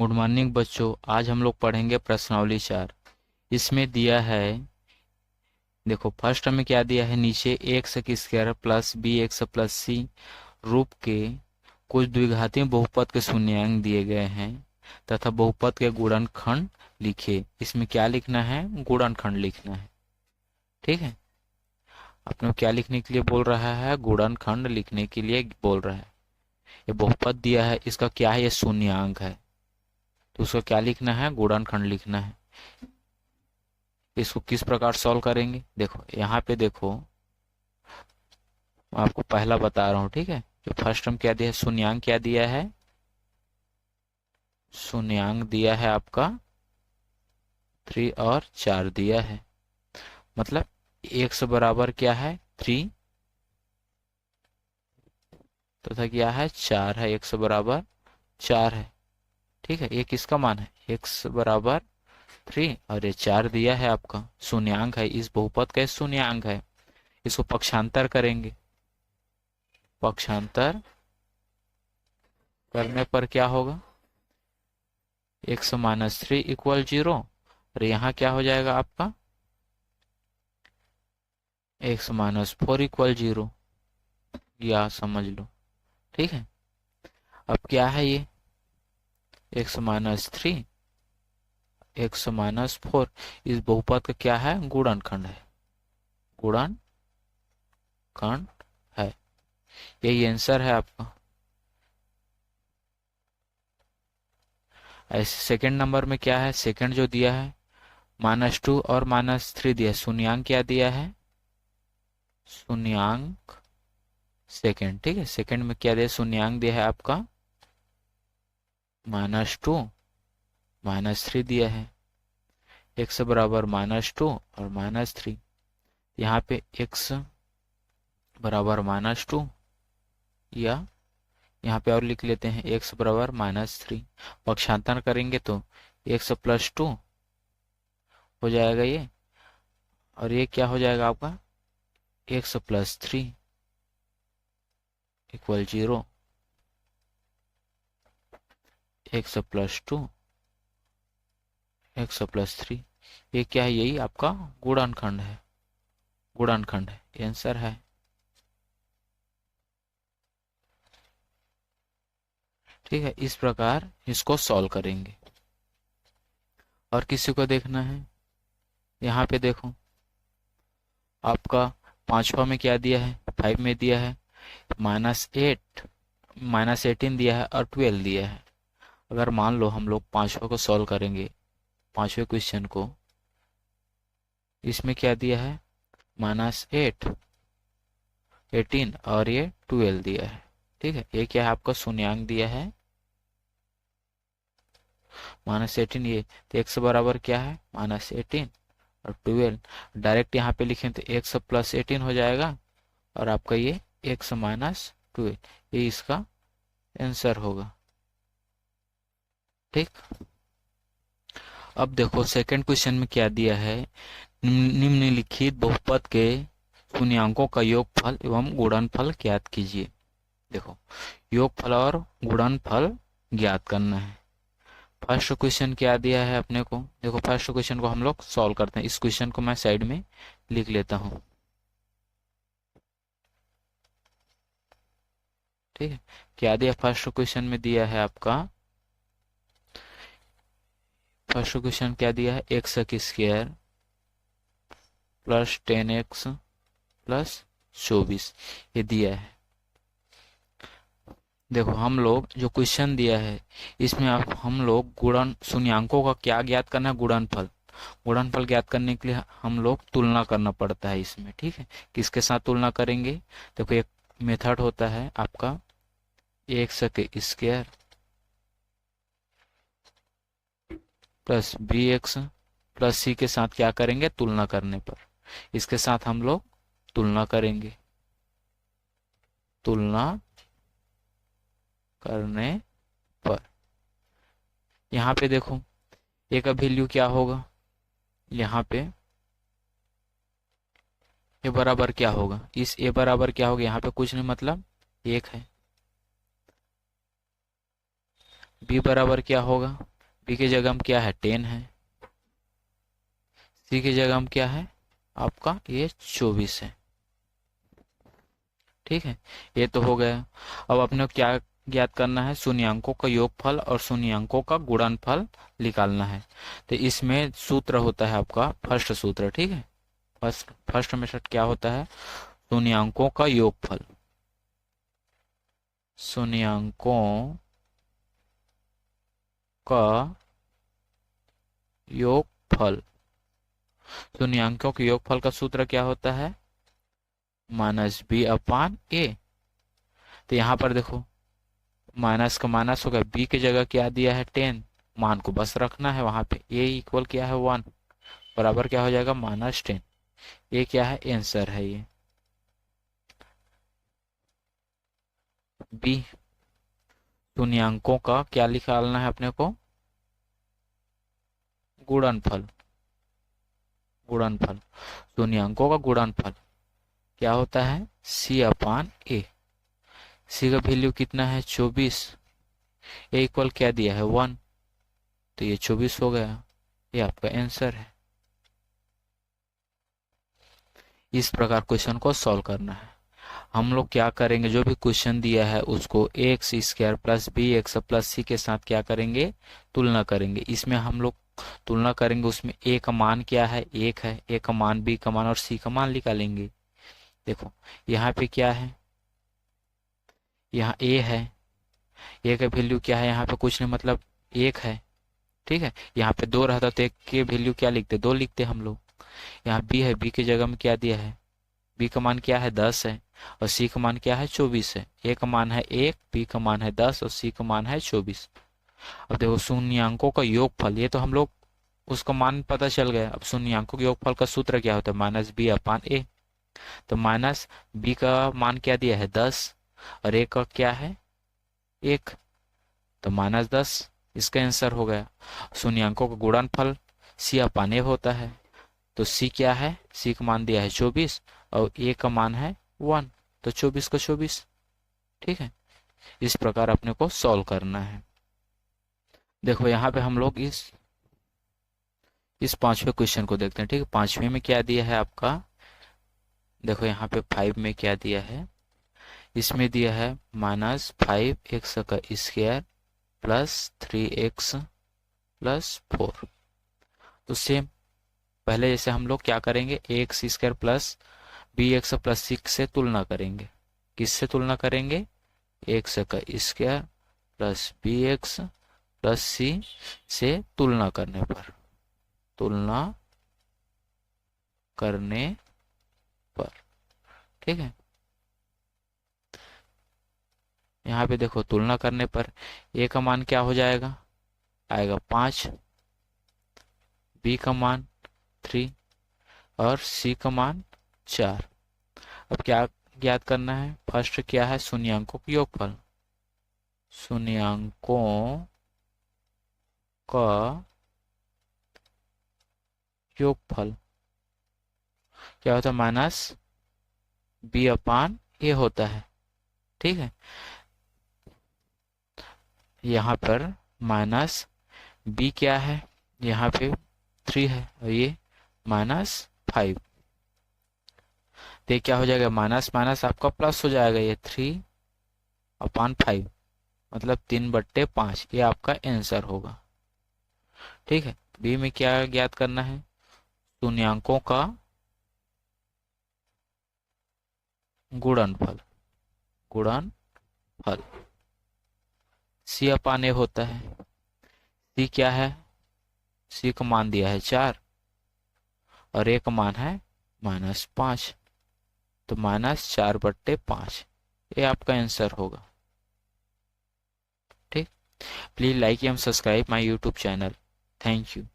Good morning बच्चों। आज हम लोग पढ़ेंगे प्रश्नावली 4। इसमें दिया है, देखो फर्स्ट हमें क्या दिया है, नीचे एक्स की square plus B X plus C रूप के कुछ द्विघातीय बहुपद के शून्यांक दिए गए हैं तथा बहुपद के गुणनखंड लिखे। इसमें क्या लिखना है, गुणनखंड लिखना है। ठीक है, अपने क्या लिखने के लिए बोल रहा है, गुणनखंड लिखने के लिए बोल रहा है। ये बहुपद दिया है, इसका क्या है, ये शून्यांक है, तो उसको क्या लिखना है, गुणनखंड लिखना है। इसको किस प्रकार सॉल्व करेंगे, देखो यहाँ पे देखो, मैं आपको पहला बता रहा हूँ। ठीक है, जो फर्स्ट टर्म क्या दिया है, शून्यांक क्या दिया है, शून्यांक दिया है आपका 3 और 4 दिया है। मतलब x बराबर क्या है 3 तथा क्या है 4 है, x बराबर 4 है। ठीक है, ये किसका मान है, x बराबर 3 और ये 4 दिया है आपका, शून्यांक है, इस बहुपद का शून्यांक है। इसको पक्षांतर करेंगे, पक्षांतर करने पर क्या होगा, x माइनस 3 इक्वल 0 और यहाँ क्या हो जाएगा आपका x माइनस 4 इक्वल 0, या समझ लो। ठीक है, अब क्या है ये x माइनस 3 x माइनस 4 इस बहुपद का क्या है, गुणनखंड है, गुणनखंड है। यही आंसर है आपका। ऐसे सेकंड नंबर में क्या है, सेकंड जो दिया है -2 और -3 दिया है, शून्यांक क्या दिया है, शून्यांक सेकंड। ठीक है, सेकंड में क्या दिया, शून्यांक दिया है आपका -2 -3 दिया है, x बराबर -2 और -3। यहाँ पे x बराबर -2 या यहाँ पे और लिख लेते हैं x बराबर -3। पक्षांतर करेंगे तो x प्लस 2 हो जाएगा ये, और ये क्या हो जाएगा आपका x plus 3 equal 0, x plus 2 x plus 3। ये क्या है, यही आपका गुणनखंड है, गुणनखंड है, ये आंसर है। ठीक है, इस प्रकार इसको सॉल्व करेंगे। और किसी को देखना है, यहाँ पे देखो आपका पांचवा में क्या दिया है, 5 में दिया है -8 -18 दिया है और 12 दिया है। अगर मान लो हम लोग पांचवा को सॉल्व करेंगे, पांचवे क्वेश्चन को, इसमें क्या दिया है -8 18 और ये 12 दिया है। ठीक है, ये क्या है आपका शून्यांक दिया है -18, ये तो x बराबर क्या है -18 और 12। डायरेक्ट यहाँ पे लिखें तो x प्लस 18 हो जाएगा और आपका ये x माइनस 12, ये इसका आंसर होगा। ठीक, अब देखो सेकंड क्वेश्चन में क्या दिया है, निम्नलिखित बहुपद के शून्यांकों का योगफल एवं गुणनफल ज्ञात कीजिए। देखो योगफल और गुणनफल ज्ञात करना है। फर्स्ट क्वेश्चन क्या दिया है अपने को, देखो फर्स्ट क्वेश्चन को हम लोग सॉल्व करते हैं। इस क्वेश्चन को मैं साइड में लिख लेता हूँ। ठीक है, क्या दिया फर्स्ट क्वेश्चन में, दिया है आपका फर्स्ट क्वेश्चन क्या दिया है, एक्स की स्क्वायर प्लस 10x प्लस 24 ये दिया है। देखो हम लोग जो क्वेश्चन दिया है इसमें आप हम लोग गुणन शून्यांकों का क्या ज्ञात करना है, गुणनफल। गुणनफल ज्ञात करने के लिए हम लोग तुलना करना पड़ता है इसमें। ठीक है, किसके साथ तुलना करेंगे, देखो एक मेथड होता है आपका एक्स के square plus B X plus C के साथ क्या करेंगे, तुलना करने पर इसके साथ हम लोग तुलना करेंगे, तुलना करने पर। यहाँ पे देखो ए का वैल्यू क्या होगा, यहाँ पे ए बराबर क्या होगा, इस ए बराबर क्या होगा, यहाँ पे कुछ नहीं मतलब 1 है। बी बराबर क्या होगा, बी की जगह हम क्या है 10 है, सी की जगह हम क्या है आपका ये 24 है। ठीक है, ये तो हो गया। अब अपने को क्या ज्ञात करना है, शून्यंकों का योगफल और शून्यंकों का गुणनफल निकालना है। तो इसमें सूत्र होता है आपका फर्स्ट सूत्र। ठीक है, फर्स्ट मेथड क्या होता है, शून्यंकों का योगफल, शून्यंकों का योगफल। शून्यंकों के योगफल का सूत्र क्या होता है, माइनस बी अपान ए। तो यहाँ पर देखो माइनस का माइनस हो गया, बी की जगह क्या दिया है 10, मान को बस रखना है वहां पे, ए इक्वल क्या है 1, बराबर क्या हो जाएगा -10। ये क्या है आंसर है ये बी। शून्यंकों का क्या निकालना है अपने को, गुणनफल। गुणनफल शून्यंकों का गुणनफल क्या होता है सी अपान ए। सी का वैल्यू कितना है 24, ए इक्वल क्या दिया है 1, तो ये 24 हो गया, ये आपका आंसर है। इस प्रकार क्वेश्चन को सॉल्व करना है। हम लोग क्या करेंगे, जो भी क्वेश्चन दिया है उसको X square plus B X plus C के साथ क्या करेंगे, तुलना करेंगे। इसमें हम लोग तुलना करेंगे, उसमें ए का मान क्या है 1 है, ए का मान बी का मान और सी का मान निकालेंगे। देखो यहाँ पे क्या है, यहाँ ए है, ए का वैल्यू क्या है यहाँ पे कुछ नहीं मतलब 1 है। ठीक है, यहाँ पे 2 रहता तो 1 के वैल्यू क्या लिखते 2 लिखते हम लोग। यहाँ बी है, बी की जगह में क्या दिया है, बी का मान क्या है 10 है और सी का मान क्या है 24 है। ए का मान है 1, बी का मान है 10 और सी का मान है 24। अब देखो शून्यंकों का योगफल, ये तो हम लोग उसका मान पता चल गया। अब शून्यंकों के योगफल का सूत्र क्या होता है, माइनस बी अपान ए। तो माइनस बी का मान क्या दिया है 10 और ए का क्या है 1, तो -10 इसका आंसर हो गया। शून्यंकों का गुणनफल सी अपान ए होता है, तो सी क्या है, सी का मान दिया है 24 और ए का मान है 1, तो 24 का 24। ठीक है, इस प्रकार अपने को सॉल्व करना है। देखो यहाँ पे हम लोग इस पांचवें क्वेश्चन को देखते हैं। ठीक है, पांचवें में क्या दिया है आपका, देखो यहाँ पे 5 में क्या दिया है, इसमें दिया है -5x का स्क्वायर प्लस 3x प्लस 4। तो सेम पहले जैसे हम लोग क्या करेंगे, X square plus B X plus 6 से तुलना करेंगे। किससे तुलना करेंगे, एक्स का square plus B X plus C से तुलना करने पर, तुलना करने पर। ठीक है, यहाँ पे देखो तुलना करने पर ए का मान क्या हो जाएगा, आएगा 5, बी का मान 3 और सी का मान 4। अब क्या ज्ञात करना है, फर्स्ट क्या है शून्यंकों का योगफल। शून्यंकों का योगफल क्या होता है, माइनस बी अपान ए होता है। ठीक है, यहाँ पर माइनस बी क्या है, यहाँ पे 3 है और ये -5। तो क्या हो जाएगा, माइनस माइनस आपका प्लस हो जाएगा, ये 3/5 मतलब 3/5, ये आपका आंसर होगा। ठीक है, बी में क्या ज्ञात करना है, शून्यंकों का गुणनफल। गुणनफल सी अपान ए होता है, सी क्या है, सी का मान दिया है 4 और ए का मान है -5, तो -4/5 ये आपका आंसर होगा। ठीक, please like and subscribe my YouTube channel. Thank you.